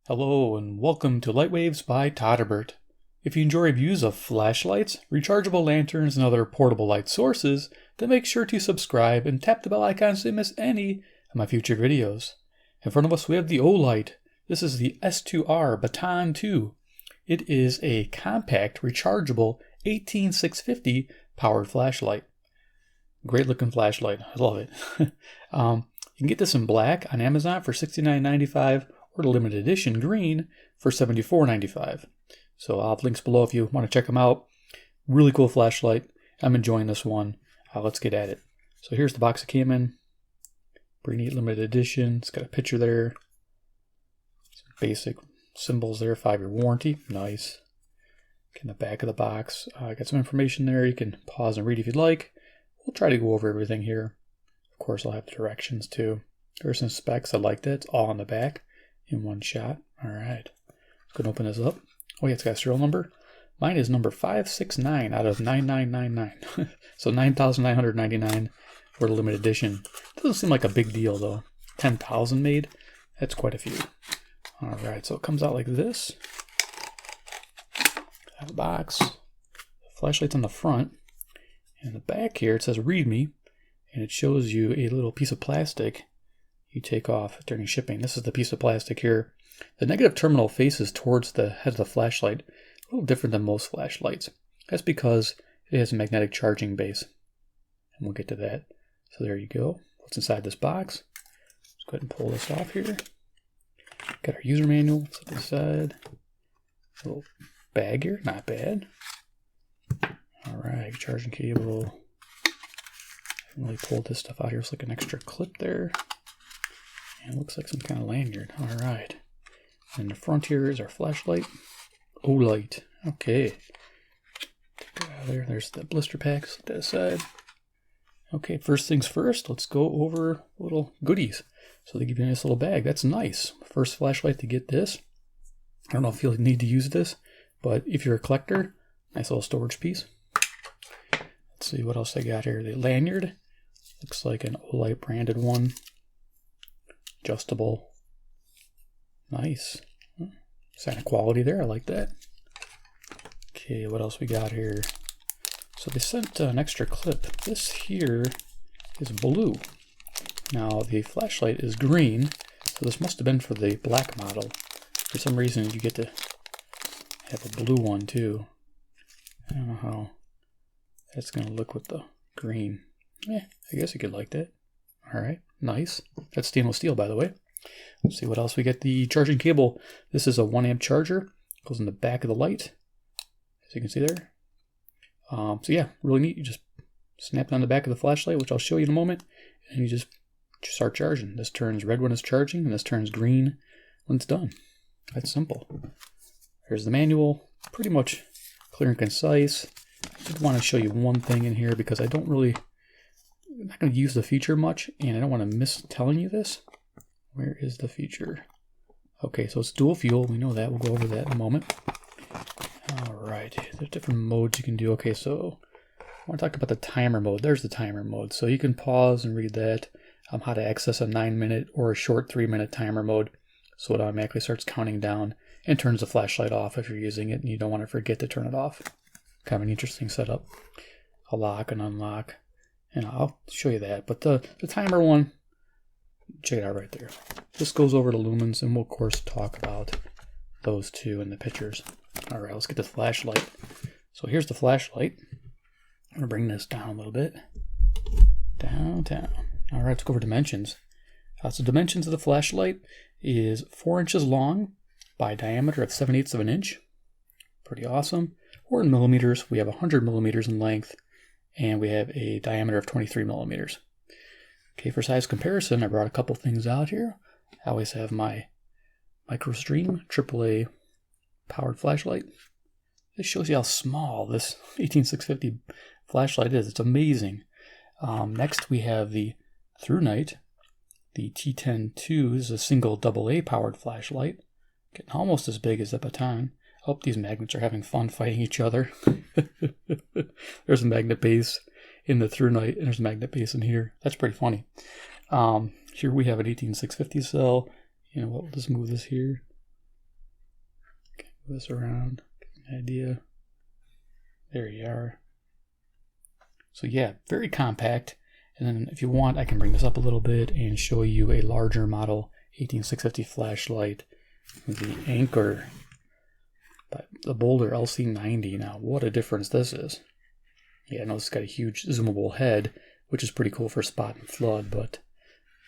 Hello and welcome to Lightwaves by todderbert. If you enjoy reviews of flashlights, rechargeable lanterns, and other portable light sources, then make sure to subscribe and tap the bell icon so you don't miss any of my future videos. In front of us we have the Olight. This is the S2R Baton II. It is a compact, rechargeable 18650 powered flashlight. Great looking flashlight. I love it. You can get this in black on Amazon for $69.95 or the limited edition green for $74.95. So I'll have links below if you want to check them out. Really cool flashlight. I'm enjoying this one. Let's get at it. So here's the box it came in. Pretty neat limited edition. It's got a picture there. Some basic symbols there. 5-year warranty. Nice. In the back of the box, I got some information there. You can pause and read if you'd like. We'll try to go over everything here. Of course, I'll have the directions too. There's some specs. I like that. It's all on the back in one shot. All right. Let's go and open this up. Oh, yeah, it's got a serial number. Mine is number 569 out of 9999. So 9,999 for the limited edition. Doesn't seem like a big deal though. 10,000 made. That's quite a few. All right, so it comes out like this. Got a box. Flashlight's on the front. In the back here, it says read me. And it shows you a little piece of plastic you take off during shipping. This is the piece of plastic here. The negative terminal faces towards the head of the flashlight, a little different than most flashlights. That's because it has a magnetic charging base. And we'll get to that. So there you go. What's inside this box? Let's go ahead and pull this off here. Got our user manual. Set this aside. A little bag here. Not bad. Alright, charging cable. I haven't really pulled this stuff out here. It's like an extra clip there. And it looks like some kind of lanyard. Alright. And the front here is our flashlight. Olight. Okay. Take that out of there. There's the blister pack. Set that aside. Okay, first things first, let's go over little goodies. So they give you a nice little bag. That's nice. First flashlight to get this. I don't know if you'll need to use this, but if you're a collector, nice little storage piece. Let's see what else I got here. The lanyard. Looks like an Olight branded one. Adjustable. Nice. Sign of quality there. I like that. Okay, what else we got here? So they sent an extra clip. This here is blue. Now the flashlight is green, so this must have been for the black model. For some reason you get to have a blue one too. I don't know how that's going to look with the green. I guess you could like that. Alright, nice. That's stainless steel, by the way. Let's see what else we get. The charging cable. This is a 1 amp charger. Goes in the back of the light, as you can see there. So yeah, really neat. You just snap it on the back of the flashlight, which I'll show you in a moment, and you just start charging. This turns red when it's charging, and this turns green when it's done. That's simple. There's the manual. Pretty much clear and concise. I did want to show you one thing in here because I'm not going to use the feature much, and I don't want to miss telling you this. Where is the feature? Okay, so it's dual fuel. We know that. We'll go over that in a moment. Alright, there's different modes you can do. Okay, so I want to talk about the timer mode. There's the timer mode. So you can pause and read that. How to access a 9-minute or a short 3-minute timer mode. So it automatically starts counting down and turns the flashlight off if you're using it and you don't want to forget to turn it off. Kind of an interesting setup. A lock and unlock. And I'll show you that. But the timer one, check it out right there. This goes over to lumens, and we'll of course talk about those two in the pictures. Alright, let's get the flashlight. So here's the flashlight. I'm going to bring this down a little bit. Downtown. Alright, let's go over dimensions. So dimensions of the flashlight is 4 inches long by a diameter of 7/8 of an inch. Pretty awesome. Or in millimeters, we have 100 millimeters in length, and we have a diameter of 23 millimeters. Okay, for size comparison, I brought a couple things out here. I always have my MicroStream AAA powered flashlight. This shows you how small this 18650 flashlight is. It's amazing. Next, we have the Through Night. The T10-2 is a single AA powered flashlight. Getting almost as big as the Baton. I hope these magnets are having fun fighting each other. There's a magnet base in the Through Night, and there's a magnet base in here. That's pretty funny. Here we have an 18650 cell. You know what, we'll just move this here. Move this around, get an idea. There you are. So yeah, very compact. And then if you want, I can bring this up a little bit and show you a larger model 18650 flashlight with the Anchor by the Boulder LC90. Now, what a difference this is. Yeah, I know it's got a huge zoomable head, which is pretty cool for spot and flood, but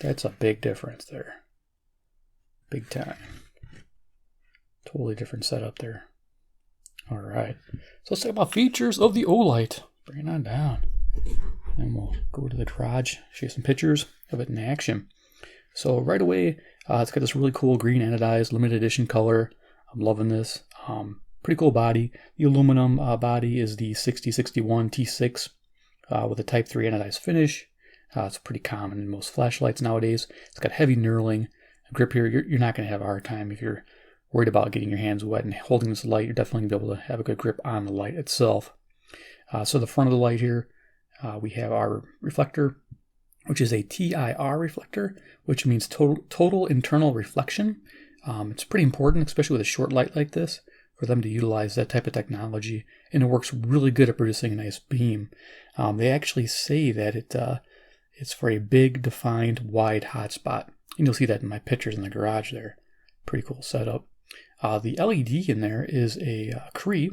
that's a big difference there. Big time. Totally different setup there. All right, so let's talk about features of the Olight. Bring it on down. And we'll go to the garage, show you some pictures of it in action. So right away, it's got this really cool green anodized limited edition color. I'm loving this. Pretty cool body. The aluminum body is the 6061 T6 with a Type 3 anodized finish. It's pretty common in most flashlights nowadays. It's got heavy knurling. Grip here, you're not going to have a hard time if you're worried about getting your hands wet and holding this light. You're definitely going to be able to have a good grip on the light itself. So the front of the light here, we have our reflector, which is a TIR reflector, which means total internal reflection. It's pretty important, especially with a short light like this, for them to utilize that type of technology, and it works really good at producing a nice beam. They actually say that it's for a big, defined, wide hotspot. And you'll see that in my pictures in the garage there. Pretty cool setup. The LED in there is a Cree.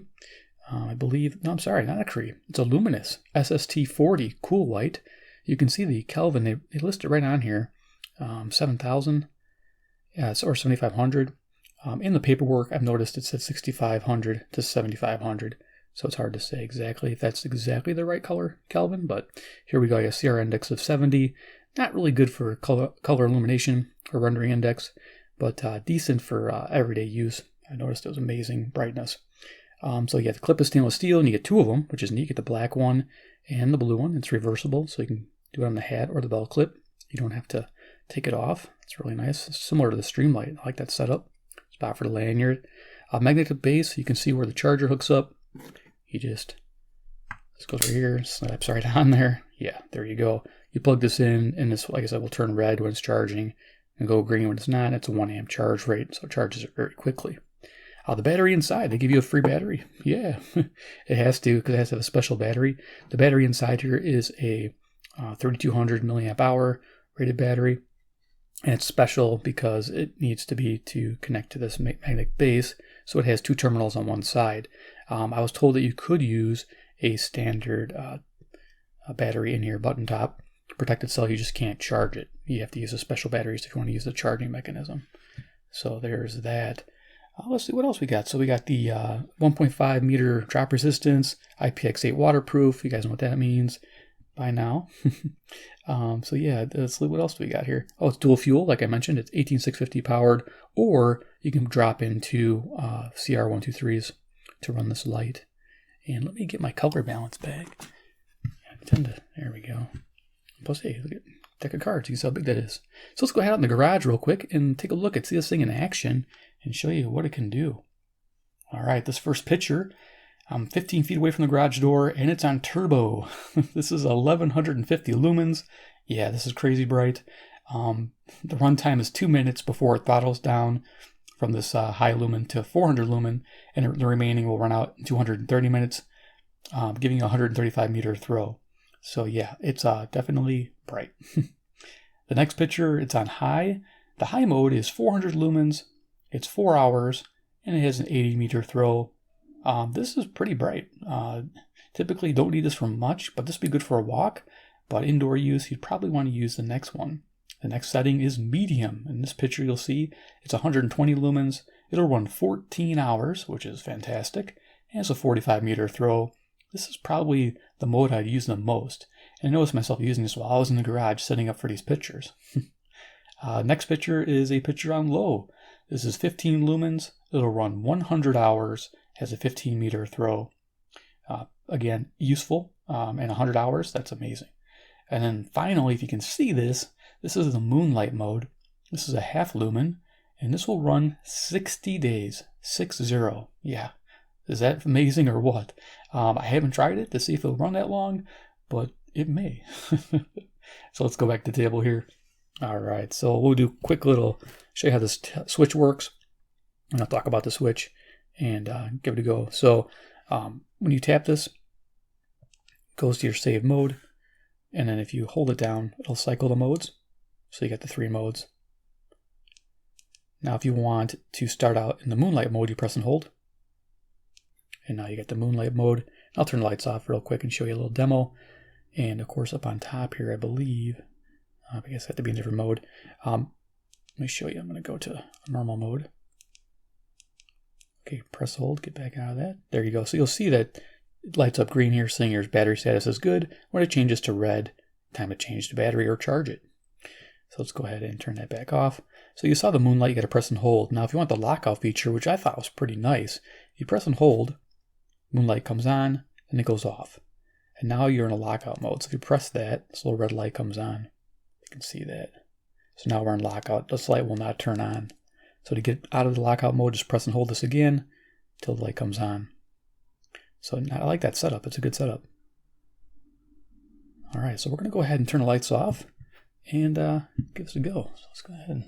I believe, no, I'm sorry, not a Cree. It's a Luminous SST40 cool white. You can see the Kelvin, they list it right on here, 7,000, or 7,500. In the paperwork, I've noticed it says 6,500 to 7,500, so it's hard to say exactly if that's exactly the right color Kelvin, but here we go. You see our index of 70. Not really good for color illumination or rendering index, but decent for everyday use. I noticed it was amazing brightness. So yeah, the clip is stainless steel, and you get two of them, which is neat. You get the black one and the blue one. It's reversible, so you can do it on the hat or the belt clip. You don't have to take it off. It's really nice. It's similar to the Streamlight. I like that setup. Spot for the lanyard. Magnetic base. You can see where the charger hooks up. You just, this goes right here, snaps right on there. Yeah, there you go. You plug this in, and this, like I said, will turn red when it's charging and go green when it's not. It's a 1 amp charge rate, so it charges it very quickly. The battery inside, they give you a free battery. Yeah, it has to, because it has to have a special battery. The battery inside here is a 3200 milliamp hour rated battery. And it's special because it needs to be to connect to this magnetic base. So it has two terminals on one side. I was told that you could use a standard battery in here, button top. Protected cell, you just can't charge it. You have to use the special batteries if you want to use the charging mechanism. So there's that. Let's see what else we got. So we got the 1.5 meter drop resistance, IPX8 waterproof. You guys know what that means by now. So yeah, let's see what else do we got here. Oh, it's dual fuel, like I mentioned. It's 18650 powered, or you can drop into CR123s to run this light. And let me get my color balance back. There we go. Plus, hey, look at deck of cards. You can see how big that is. So let's go out in the garage real quick and take a look and see this thing in action and show you what it can do. All right, this first picture, I'm 15 feet away from the garage door, and it's on turbo. This is 1150 lumens. Yeah, this is crazy bright. The runtime is 2 minutes before it throttles down from this high lumen to 400 lumen, and the remaining will run out in 230 minutes, giving you a 135 meter throw. So yeah, it's definitely bright. The next picture, it's on high. The high mode is 400 lumens. It's 4 hours, and it has an 80 meter throw. This is pretty bright. Typically don't need this for much, but this would be good for a walk. But indoor use, you'd probably want to use the next one. The next setting is medium. In this picture, you'll see it's 120 lumens. It'll run 14 hours, which is fantastic. And it's a 45 meter throw. This is probably the mode I'd use the most. And I noticed myself using this while I was in the garage setting up for these pictures. Next picture is a picture on low. This is 15 lumens. It'll run 100 hours, has a 15 meter throw. Again, useful, and 100 hours, that's amazing. And then finally, if you can see this, this is the Moonlight mode. This is a half lumen, and this will run 60 days, 6-0. Yeah, is that amazing or what? I haven't tried it to see if it'll run that long, but it may. So let's go back to the table here. All right, so we'll do a quick little, show you how this switch works. And I'll talk about the switch. and give it a go. So when you tap this, it goes to your save mode, and then if you hold it down, it'll cycle the modes. So you got the 3 modes. Now if you want to start out in the Moonlight mode, you press and hold. And now you get the Moonlight mode. I'll turn the lights off real quick and show you a little demo. And of course up on top here, I believe, I guess it had to be in a different mode. Let me show you. I'm going to go to normal mode. Okay, press hold, get back out of that. There you go. So you'll see that it lights up green here saying your battery status is good. When it changes to red, time to change the battery or charge it. So let's go ahead and turn that back off. So you saw the Moonlight, you got to press and hold. Now if you want the lockout feature, which I thought was pretty nice, you press and hold, Moonlight comes on, and it goes off. And now you're in a lockout mode. So if you press that, this little red light comes on. You can see that. So now we're in lockout. This light will not turn on. So to get out of the lockout mode, just press and hold this again until the light comes on. So I like that setup. It's a good setup. All right, so we're going to go ahead and turn the lights off and give this a go. So let's go ahead and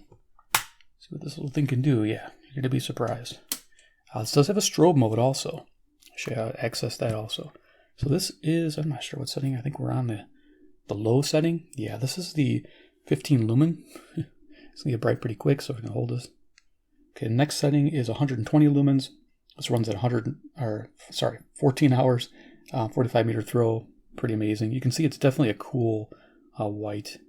see what this little thing can do. Yeah, you're going to be surprised. This does have a strobe mode also. I'll show you how to access that also. So this is, I'm not sure what setting. I think we're on the low setting. Yeah, this is the 15 lumen. It's going to get bright pretty quick, so we're going to hold this. Okay, the next setting is 120 lumens. This runs at 14 hours, 45 meter throw. Pretty amazing. You can see it's definitely a cool white.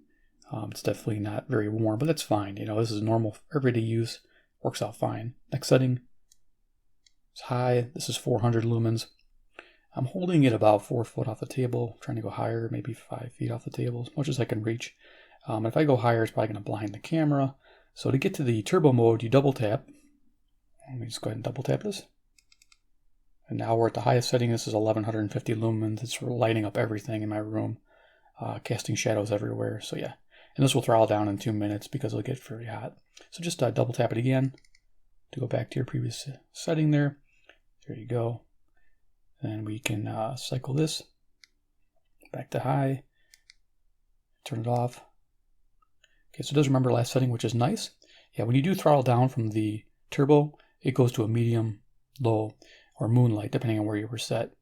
It's definitely not very warm, but that's fine. You know, this is normal everyday use. Works out fine. Next setting is high. This is 400 lumens. I'm holding it about 4 foot off the table, trying to go higher, maybe 5 feet off the table, as much as I can reach. If I go higher, it's probably going to blind the camera. So to get to the turbo mode, you double tap. Let me just go ahead and double tap this. And now we're at the highest setting. This is 1150 lumens. It's lighting up everything in my room, casting shadows everywhere. So yeah, and this will throttle down in 2 minutes because it'll get very hot. So just double tap it again to go back to your previous setting there. There you go. And we can cycle this back to high, turn it off. Okay, so it does remember last setting, which is nice. Yeah, when you do throttle down from the turbo, it goes to a medium, low, or moonlight, depending on where you were set.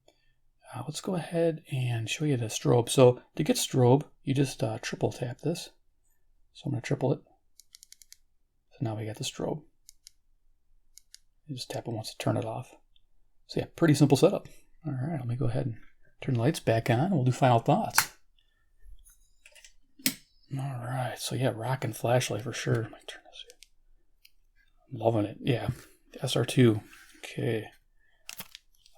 Let's go ahead and show you the strobe. So to get strobe, you just triple tap this. So I'm going to triple it. So now we got the strobe. You just tap it once to turn it off. So yeah, pretty simple setup. All right, let me go ahead and turn the lights back on, and we'll do final thoughts. All right, so yeah, rocking flashlight for sure. Let me turn this here. I'm loving it. Yeah, SR2. Okay.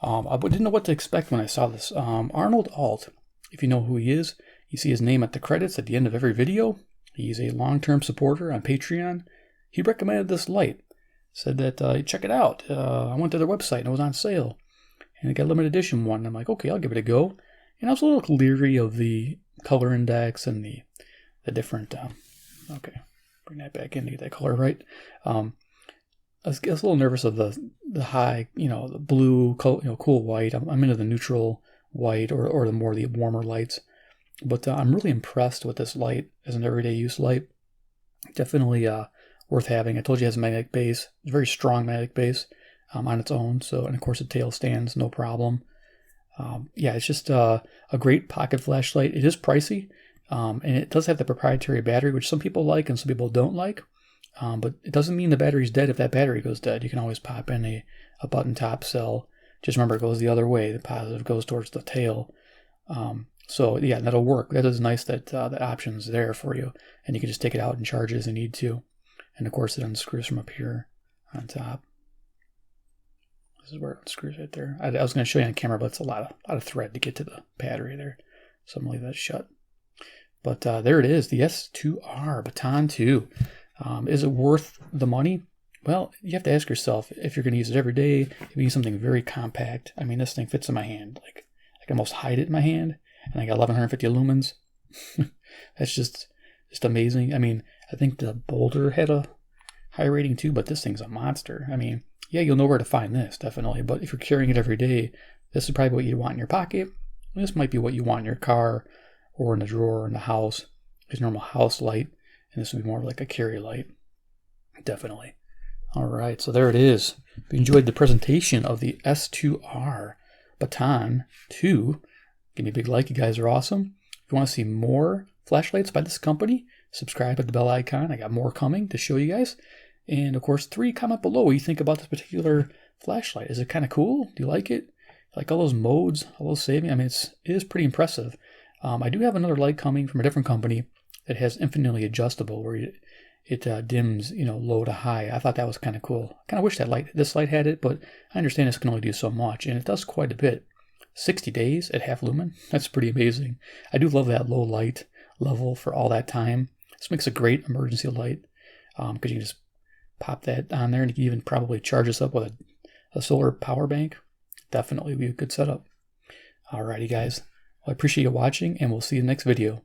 I didn't know what to expect when I saw this. Arnold Alt, if you know who he is, you see his name at the credits at the end of every video. He's a long-term supporter on Patreon. He recommended this light. Said that, check it out. I went to their website and it was on sale. And it got a limited edition one. And I'm like, okay, I'll give it a go. And I was a little leery of the color index and the different, okay, bring that back in to get that color right. I was a little nervous of the high, the blue, cool white. I'm into the neutral white or the warmer lights. But I'm really impressed with this light as an everyday use light. Definitely worth having. I told you it has a magnetic base, a very strong magnetic base on its own. So, and of course, the tail stands, no problem. Yeah, it's just a great pocket flashlight. It is pricey, and it does have the proprietary battery, which some people like and some people don't like. But it doesn't mean the battery's dead if that battery goes dead. You can always pop in a button top cell. Just remember, it goes the other way. The positive goes towards the tail. So yeah, that'll work. That is nice that the option's there for you. And you can just take it out and charge it as you need to. And of course, it unscrews from up here on top. This is where it unscrews right there. I was going to show you on camera, but it's a lot of thread to get to the battery there. So I'm going to leave that shut. But there it is, the S2R Baton II. Is it worth the money? Well, you have to ask yourself if you're going to use it every day. If you need something very compact. I mean, this thing fits in my hand. Like I can almost hide it in my hand. And I got 1150 lumens. That's just amazing. I mean, I think the Boulder had a high rating too, but this thing's a monster. I mean, yeah, you'll know where to find this, definitely. But if you're carrying it every day, this is probably what you want in your pocket. This might be what you want in your car or in the drawer in the house. It's a normal house light. And this would be more like a carry light. Definitely. All right, so there it is. If you enjoyed the presentation of the S2R Baton II, give me a big like. You guys are awesome. If you want to see more flashlights by this company, subscribe at the bell icon. I got more coming to show you guys. And of course, 3, comment below what you think about this particular flashlight. Is it kind of cool? Do you like it? Like all those modes, all those saving? I mean, it is pretty impressive. I do have another light coming from a different company that has infinitely adjustable, where it dims, low to high. I thought that was kind of cool. I kind of wish that this light had it, but I understand this can only do so much, and it does quite a bit. 60 days at half lumen. That's pretty amazing. I do love that low light level for all that time. This makes a great emergency light because you can just pop that on there, and you can even probably charge this up with a solar power bank. Definitely be a good setup. Alrighty, guys. Well, I appreciate you watching, and we'll see you in the next video.